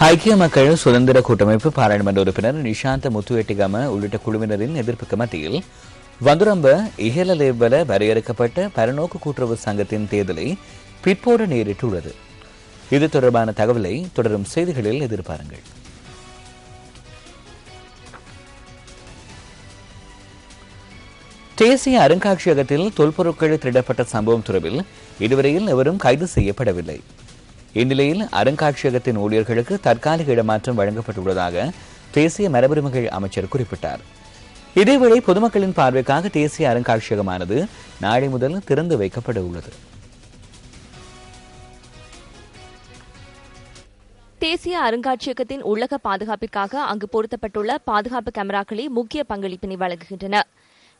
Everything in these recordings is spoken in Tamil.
ஐக்கிய மக்கள் சுதந்திர கூட்டமைப்பு பாராளுமன்ற உறுப்பினர் நிஷாந்த முத்துவேட்டிகம உள்ளிட்ட குழுவினரின் எதிர்ப்புக்கு மத்தியில் வந்துரம்ப இஹலலேபல வரையறுக்கப்பட்ட பரநோக்கு கூட்டுறவு சங்கத்தின் தேர்தலை பிற்போட நேரிட்டுள்ளது. இது தொடர்பான தகவலை தொடரும் செய்திகளில் எதிர்பாருங்கள். தேசிய அருங்காட்சியகத்தில் தொல்பொருட்கள் திருடப்பட்ட சம்பவம் தொடர்பில் இதுவரையில் எவரும் கைது செய்யப்படவில்லை. இந்நிலையில் அருங்காட்சியகத்தின் ஊழியர்களுக்கு தற்காலிக இடமாற்றம் வழங்கப்பட்டுள்ளதாக தேசிய மரபுரிமைகள் அமைச்சர் குறிப்பிட்டார். இதேவேளை பொதுமக்களின் பார்வைக்காக தேசிய அருங்காட்சியகமானது நாளை முதல் திறந்து வைக்கப்பட உள்ளது. தேசிய அருங்காட்சியகத்தின் உள்ளக பாதுகாப்பிற்காக அங்கு பொருத்தப்பட்டுள்ள பாதுகாப்பு கேமராக்களே முக்கிய பங்களிப்பினை வழங்குகின்றன.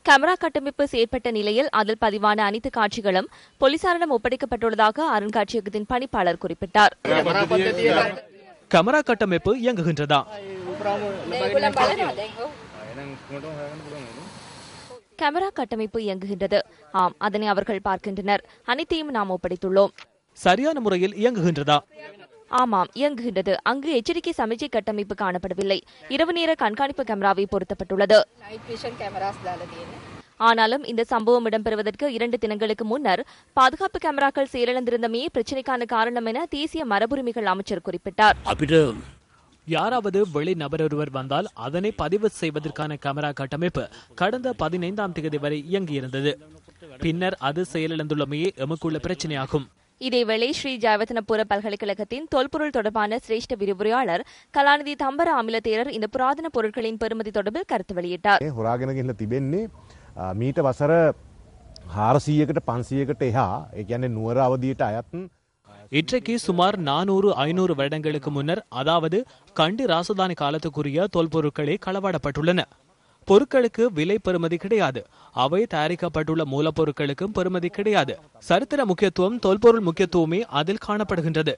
கேமரா கட்டமைப்பு செயற்பட்ட நிலையில் அதில் பதிவான அனைத்து காட்சிகளும் போலீசாரிடம் ஒப்படைக்கப்பட்டுள்ளதாக அருங்காட்சியகத்தின் பணிப்பாளர் குறிப்பிட்டார். கேமரா கட்டமைப்பு இயங்குகின்றதா? கேமரா கட்டமைப்பு இயங்குகின்றது. ஆம், அதனை அவர்கள் பார்க்கின்றனர். அனைத்தையும் நாம் ஒப்படைத்துள்ளோம். சரியான முறையில் இயங்குகின்றதா? ஆமாம், இயங்குகின்றது. அங்கு எச்சரிக்கை சமிச்சை கட்டமைப்பு காணப்படவில்லை. இரவு நேர கண்காணிப்பு கேமராவை பொருத்தப்பட்டுள்ளது. ஆனாலும் இந்த சம்பவம் இடம்பெறுவதற்கு 2 தினங்களுக்கு முன்னர் பாதுகாப்பு கேமராக்கள் செயலிழந்திருந்தமையே பிரச்சினைக்கான காரணம் என தேசிய மரபுரிமைகள் அமைச்சர் குறிப்பிட்டார். யாராவது வெளிநபர் ஒருவர் வந்தால் அதனை பதிவு செய்வதற்கான கேமரா கட்டமைப்பு கடந்த 15ஆம் தேதி வரை இயங்கியிருந்தது. பின்னர் அது செயலிழந்துள்ளமையே எமக்குள்ள பிரச்சினையாகும். இதேவேளை ஸ்ரீ ஜெயவர்தனபுர பல்கலைக்கழகத்தின் தொல்பொருள் தொடர்பான சிரேஷ்ட விரிவுரையாளர் கலாநிதி தம்பர அமில தேரர் இந்த புராதன பொருட்களின் பெறுமதி தொடர்பில் கருத்து வெளியிட்டார். මීට වසර 400කට 500කට එහා ඒ කියන්නේ නුවර අවධියට අයත් இன்றைக்கு சுமார் 400-500 வருடங்களுக்கு முன்னர், அதாவது கண்டி ராசதானி காலத்துக்குரிய தொல்பொருட்களே களவாடப்பட்டுள்ளன. பொருட்களுக்கு விலை பெறுமதி கிடையாது. அவை தயாரிக்கப்பட்டுள்ள மூலப்பொருட்களுக்கும் பெறுமதி கிடையாது. சரித்திர முக்கியத்துவம், தொல்பொருள் முக்கியத்துவமே அதில் காணப்படுகின்றது.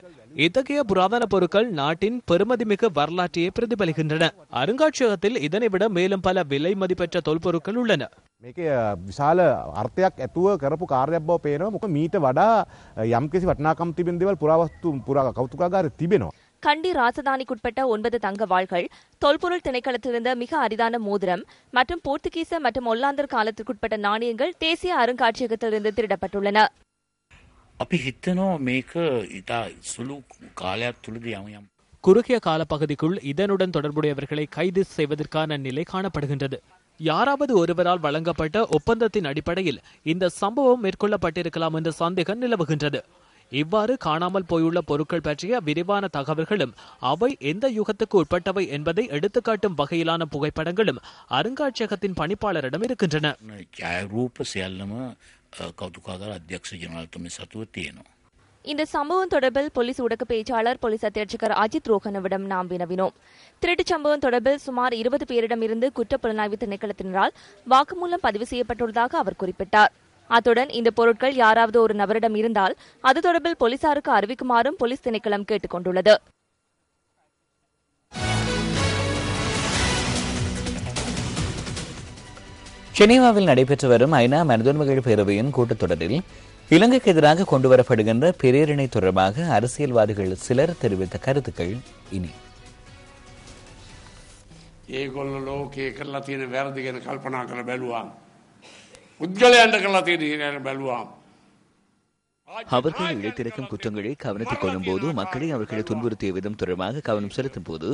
இத்தகைய புராதன பொருட்கள் நாட்டின் பெருமதிமிகு வரலாற்றையே பிரதிபலிக்கின்றன. அருங்காட்சியகத்தில் இதனை விட மேலும் பல விலை மதிப்பெற்ற தொல்பொருட்கள் உள்ளன. මේක විශාල අර්ථයක් ඇතුව කරපු කාර්යයක් බව පේනවා. මොකද මීට වඩා යම්කිසි වටිනාකම් තිබෙන දේවල් පුරාවස්තු පුරා කෞතුකාගාරේ තිබෙනවා. கண்டி ராசதானிக்குட்பட்ட 9 தங்க வாள்கள், தொல்பொருள் திணைக்களத்திலிருந்த மிக அரிதான மோதிரம் மற்றும் போர்த்துகீச மற்றும் ஒல்லாந்தர் காலத்திற்குட்பட்ட நாணயங்கள் தேசிய அருங்காட்சியகத்திலிருந்து திருடப்பட்டுள்ளன. குறுகிய காலப்பகுதிக்குள் இதனுடன் தொடர்புடையவர்களை கைது செய்வதற்கான நிலை காணப்படுகின்றது. யாராவது ஒருவரால் வழங்கப்பட்ட ஒப்பந்தத்தின் அடிப்படையில் இந்த சம்பவம் மேற்கொள்ளப்பட்டிருக்கலாம் என்ற சந்தேகம் நிலவுகின்றது. இவ்வாறு காணாமல் போயுள்ள பொருட்கள் பற்றிய விரிவான தகவல்களும் அவை எந்த யுகத்துக்கு உட்பட்டவை என்பதை எடுத்துக்காட்டும் வகையிலான புகைப்படங்களும் அருங்காட்சியகத்தின் பணிப்பாளரிடம் இருக்கின்றன. இந்த சம்பவம் தொடர்பில் போலீஸ் ஊடக பேச்சாளர் போலீஸ் அத்தியட்சகர் அஜித் ரோஹனவிடம் நாம் வினவினோம். திருட்டு சம்பவம் தொடர்பில் சுமார் 20 பேரிடமிருந்து குற்றப்புலனாய்வு திணைக்களத்தினரால் வாக்குமூலம் பதிவு செய்யப்பட்டுள்ளதாக அவர் குறிப்பிட்டார். அத்துடன் இந்த பொருட்கள் யாராவது ஒரு நபரிடம் இருந்தால் அது தொடர்பில் போலீசாருக்கு அறிவிக்குமாறும் போலீஸ் திணைக்களம் கேட்டுக் கொண்டுள்ளது. ஜெனீவாவில் நடைபெற்று வரும் ஐநா மனிதுரிமைகள் பேரவையின் கூட்டத்தொடரில் இலங்கைக்கு எதிராக கொண்டுவரப்படுகின்ற பிரேரணை தொடர்பாக அரசியல்வாதிகள் சிலர் தெரிவித்த கருத்துக்கள் இனி. அவர்கள் இழைத்திருக்கும் குற்றங்களை கவனத்தில் கொள்ளும் போது, மக்களை அவர்களை துன்புறுத்திய விதம் தொடர்பாக கவனம் செலுத்தும் போது,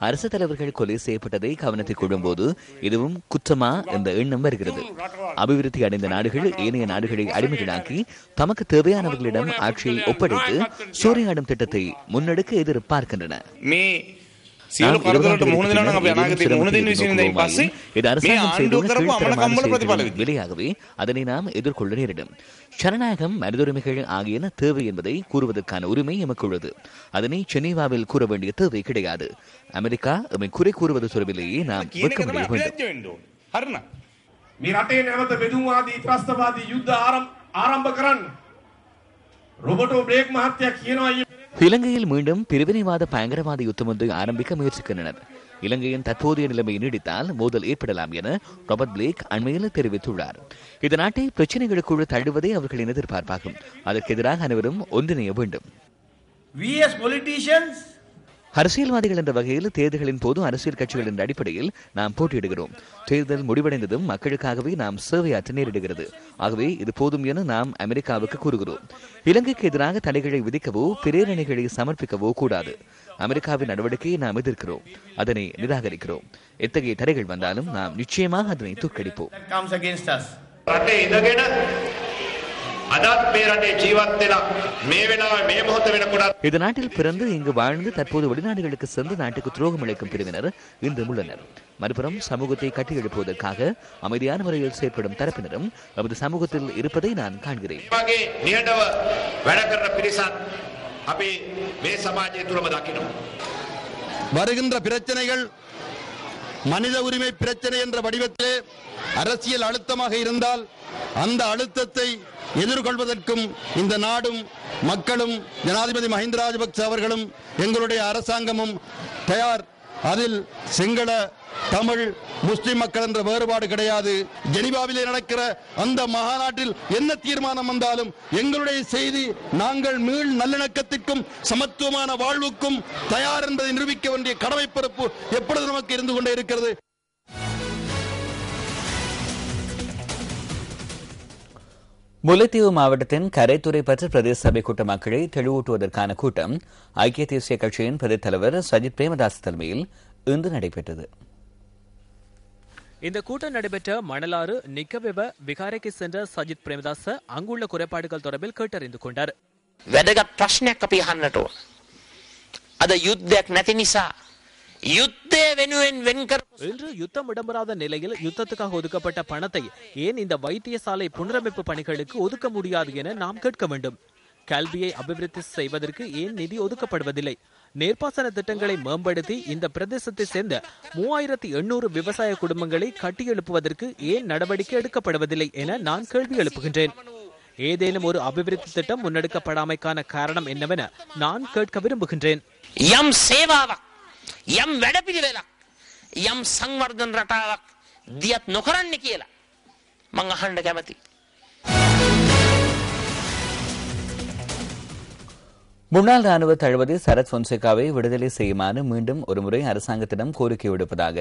அரசு தலைவர்கள் கொலை செய்யப்பட்டதை கவனத்தில் கொள்ளும் போது இதுவும் குற்றமா என்ற எண்ணம் வருகிறது. அபிவிருத்தி அடைந்த நாடுகள் ஏனைய நாடுகளை அடிமைகளாக்கி தமக்கு தேவையானவர்களிடம் ஆட்சியை ஒப்படைத்து சூறையாடும் திட்டத்தை முன்னெடுக்க எதிர்பார்க்கின்றன. விலையாகவே அதனை நாம் எதிர்கொள்ள நேரிடும். ஜனநாயகம், மனிதுரிமைகள் ஆகியன தேவை என்பதை கூறுவதற்கான உரிமை எமக்கு உள்ளது. அதனை ஜெனீவாவில் கூற வேண்டிய தேவை கிடையாது. அமெரிக்கா எம்மை குறை கூறுவது தொடர்பிலேயே நாம் வெட்கமடைய வேண்டும். இலங்கையில் மீண்டும் பிரிவினைவாத பயங்கரவாத யுத்தம் ஒன்றை ஆரம்பிக்க முயற்சிக்கின்றனர். இலங்கையின் தற்போதைய நிலைமை நீடித்தால் மோதல் ஏற்படலாம் என ராபர்ட் பிளேக் அண்மையில் தெரிவித்துள்ளார். இந்த நாட்டை பிரச்சனைகளுக்குள் தள்ளுவதே அவர்களின் எதிர்பார்ப்பாகும். அதற்கு எதிராக அனைவரும் ஒன்றிணைய வேண்டும். அரசியல்வாதிகள் என்ற வகையில் தேர்தல்களின் போது அரசியல் கட்சிகள் என்ற அடிப்படையில் நாம் போட்டியிடுகிறோம். தேர்தல் முடிவடைந்ததும் மக்களுக்காகவே நாம் சேவையாற்ற நேரிடுகிறது. ஆகவே இது போதும் என நாம் அமெரிக்காவுக்கு கூறுகிறோம். இலங்கைக்கு எதிராக தடைகளை விதிக்கவோ பிரேரணைகளை சமர்ப்பிக்கவோ கூடாது. அமெரிக்காவின் நடவடிக்கையை நாம் எதிர்க்கிறோம், அதனை நிராகரிக்கிறோம். எத்தகைய தடைகள் வந்தாலும் நாம் நிச்சயமாக அதனை தோற்கடிப்போம். இது நாட்டில் பிறந்து இங்கு வாழ்ந்து தற்போது வெளிநாடுகளுக்கு சென்று நாட்டுக்கு துரோகம் இழைக்கும் பிரிவினர் இன்று உள்ளனர். மறுபுறம் சமூகத்தை கட்டியெழுப்புவதற்காக அமைதியான முறையில் செயற்படும் தரப்பினரும் நமது சமூகத்தில் இருப்பதை நான் காண்கிறேன். வருகின்ற பிரச்சனைகள் மனித உரிமை பிரச்சனை என்ற வடிவத்திலே அரசியல் அழுத்தமாக இருந்தால் அந்த அழுத்தத்தை எதிர்கொள்வதற்கும் இந்த நாடும் மக்களும் ஜனாதிபதி மஹிந்த ராஜபக்ச அவர்களும் எங்களுடைய அரசாங்கமும் தயார். அதில் சிங்கள, தமிழ், முஸ்லிம் மக்கள் என்ற வேறுபாடு கிடையாது. ஜெனீவாவிலே நடக்கிற அந்த மகாநாட்டில் என்ன தீர்மானம் வந்தாலும் எங்களுடைய செய்தி, நாங்கள் மீள் நல்லிணக்கத்திற்கும் சமத்துவமான வாழ்வுக்கும் தயார் என்பதை நிரூபிக்க வேண்டிய கடமை பொறுப்பு எப்பொழுது நமக்கு இருந்து கொண்டே இருக்கிறது. முல்லைத்தீவு மாவட்டத்தின் கரைத்துறை பற்று பிரதேச சபை கூட்ட மக்களை தெளிவூட்டுவதற்கான கூட்டம் ஐக்கிய தேசிய கட்சியின் பிரதி தலைவர் சஜித் பிரேமதாஸ் தலைமையில் இன்று நடைபெற்றது. இந்த கூட்டம் நடைபெற்ற மணலாறு நிக்கவெவ விகாரைக்கு சென்ற சஜித் பிரேமதாஸ் அங்குள்ள குறைபாடுகள் தொடர்பில் கேட்டறிந்து கொண்டார். වැදගත් ප්‍රශ්නයක් අපි අහන්නට ඕන. අද යුද්ධයක් නැති නිසා யுத்தே வெனுවෙன் வென்கர் இன்று யுத்தம் இடம்பெறாத நிலையில் யுத்தத்துக்காக ஒதுக்கப்பட்ட பணத்தை ஏன் இந்த வைத்தியசாலை புனரமைப்பு பணிகளுக்கு ஒதுக்க முடியாது என நாம் கேட்க வேண்டும். கல்வியை அபிவிருத்தி செய்வதற்கு ஏன் நிதி ஒதுக்கப்படுவதில்லை? நீர்ப்பாசன திட்டங்களை மேம்படுத்தி இந்த பிரதேசத்தை சேர்ந்த 3800 விவசாய குடும்பங்களை கட்டியெழுப்புவதற்கு ஏன் நடவடிக்கை எடுக்கப்படுவதில்லை என நான் கேள்வி எழுப்புகின்றேன். ஏதேனும் ஒரு அபிவிருத்தி திட்டம் முன்னெடுக்கப்படாமைக்கான காரணம் என்னவென நான் கேட்க விரும்புகின்றேன். යම් සේවාවක්, යම් වැඩපිළිවෙලක්, යම් සංවර්ධන රටාවක් දියත් නොකරන්න කියලා මං අහන්න කැමතියි. முன்னாள் ராணுவ தளபதி சரத் பொன்சேகாவை விடுதலை செய்யுமாறு மீண்டும் ஒருமுறை அரசாங்கத்திடம் கோரிக்கை விடுப்பதாக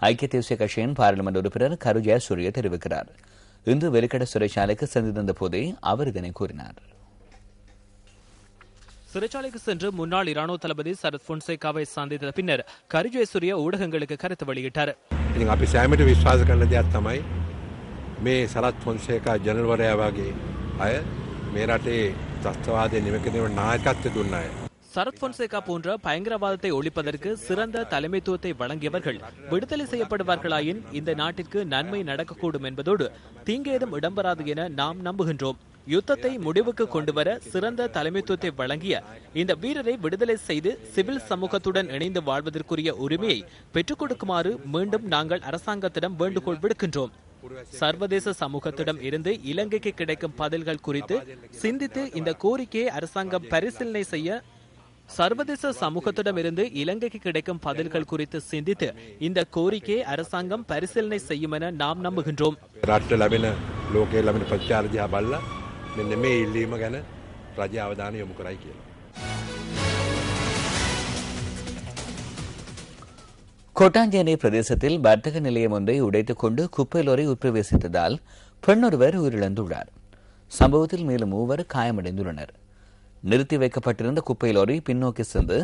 ஐக்கிய தேசிய கட்சியின் பாராளுமன்ற உறுப்பினர் கரு ஜெயசூரிய தெரிவிக்கிறார். இன்று வெலிக்கட சிறைச்சாலைக்கு சென்றிருந்த போதே அவர் இதனை கூறினார். சிறைச்சாலைக்கு சென்று முன்னாள் இராணுவ தளபதி சரத் பொன்சேகாவை சந்தித்த பின்னர் கரு ஜெயசூரிய ஊடகங்களுக்கு கருத்து வெளியிட்டார். අපි සෑමට විශ්වාස කරන දෙයක් තමයි මේ සරත් ෆොන්සේකා ජනරල්වරයා වගේ අය මේ රටේ ත්‍රස්තවාදයේ නිමකදීම නායකත්වය දුන්න අය. சரத் பொன்சேகா போன்ற பயங்கரவாதத்தை ஒழிப்பதற்கு சிறந்த தலைமைத்துவத்தை வழங்கியவர்கள் விடுதலை செய்யப்படுவார்களாயின் இந்த நாட்டிற்கு நன்மை நடக்கக்கூடும் என்பதோடு தீங்கேதும் இடம்பெறாது என நாம் நம்புகின்றோம். யுத்தத்தை முடிவுக்கு கொண்டுவர சிறந்த தலைமைத்துவத்தை வழங்கிய இந்த வீரரை விடுதலை செய்து சிவில் சமூகத்துடன் இணைந்து வாழ்வதற்குரிய உரிமையை பெற்றுக் கொடுக்குமாறு மீண்டும் நாங்கள் அரசாங்கத்திடம் வேண்டுகோள் விடுக்கின்றோம். சர்வதேச சமூகத்திடம் இருந்து இலங்கைக்கு கிடைக்கும் பதில்கள் குறித்து சிந்தித்து இந்த கோரிக்கையை அரசாங்கம் பரிசீலனை செய்ய சர்வதேச சமூகத்திடமிருந்து இலங்கைக்கு கிடைக்கும் பதில்கள் குறித்து சிந்தித்து இந்த கோரிக்கையை அரசாங்கம் பரிசீலனை செய்யும் என நாம் நம்புகின்றோம். கொட்டாஞ்சேனை பிரதேசத்தில் வர்த்தக நிலையம் ஒன்றை உடைத்துக் கொண்டு குப்பை லோரி உட்பிரவேசித்ததால் பெண்ணொருவர் உயிரிழந்துள்ளார். சம்பவத்தில் மேலும் 3 காயமடைந்துள்ளனர். நிறுத்தி வைக்கப்பட்டிருந்த குப்பை லோரி பின்னோக்கி சென்று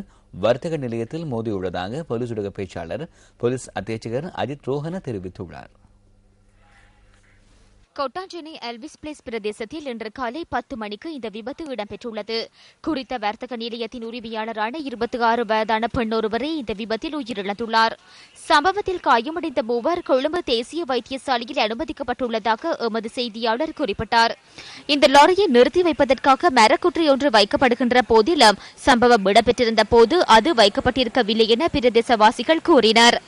வர்த்தக நிலையத்தில் மோதியுள்ளதாக போலீஸ் ஊடக பேச்சாளர் போலீஸ் அத்தியட்சகர் அஜித் ரோஹன தெரிவித்துள்ளார். கொட்டாஞ்சேனை எல்விஸ் பிளேஸ் பிரதேசத்தில் இன்று காலை 10 மணிக்கு இந்த விபத்து இடம்பெற்றுள்ளது. குறித்த வர்த்தக நிலையத்தின் உரிமையாளரான 26 வயதான பெண்ணொருவரே இந்த விபத்தில் உயிரிழந்துள்ளார். சம்பவத்தில் காயமடைந்த 3 கொழும்பு தேசிய வைத்தியசாலையில் அனுமதிக்கப்பட்டுள்ளதாக எமது செய்தியாளர் குறிப்பிட்டார். இந்த லாரியை நிறுத்தி வைப்பதற்காக மரக்குற்றி ஒன்று வைக்கப்படுகின்ற போதிலும் சம்பவம் இடம்பெற்றிருந்த போது அது வைக்கப்பட்டிருக்கவில்லை என பிரதேசவாசிகள் கூறினர்.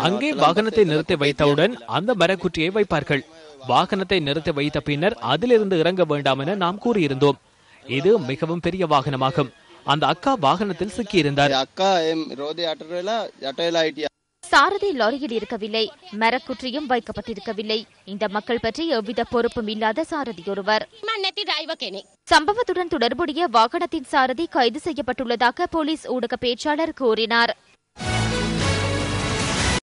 அங்கே வாகனத்தை நிறுத்தி வைத்தவுடன் அந்த மரக்குற்றியை வைப்பார்கள். வாகனத்தை நிறுத்தி வைத்த பின்னர் அதிலிருந்து இறங்க வேண்டாம் என நாம் கூறியிருந்தோம். இது மிகவும் பெரிய வாகனமாகும். அந்த அக்கா வாகனத்தில் சிக்கியிருந்தார். சாரதி லாரியில் இருக்கவில்லை, மரக்குற்றியும் வைக்கப்பட்டிருக்கவில்லை. இந்த மக்கள் பற்றி எவ்வித பொறுப்பும் இல்லாத சாரதி ஒருவர். சம்பவத்துடன் தொடர்புடைய வாகனத்தின் சாரதி கைது செய்யப்பட்டுள்ளதாக போலீஸ் ஊடக பேச்சாளர் கூறினார்.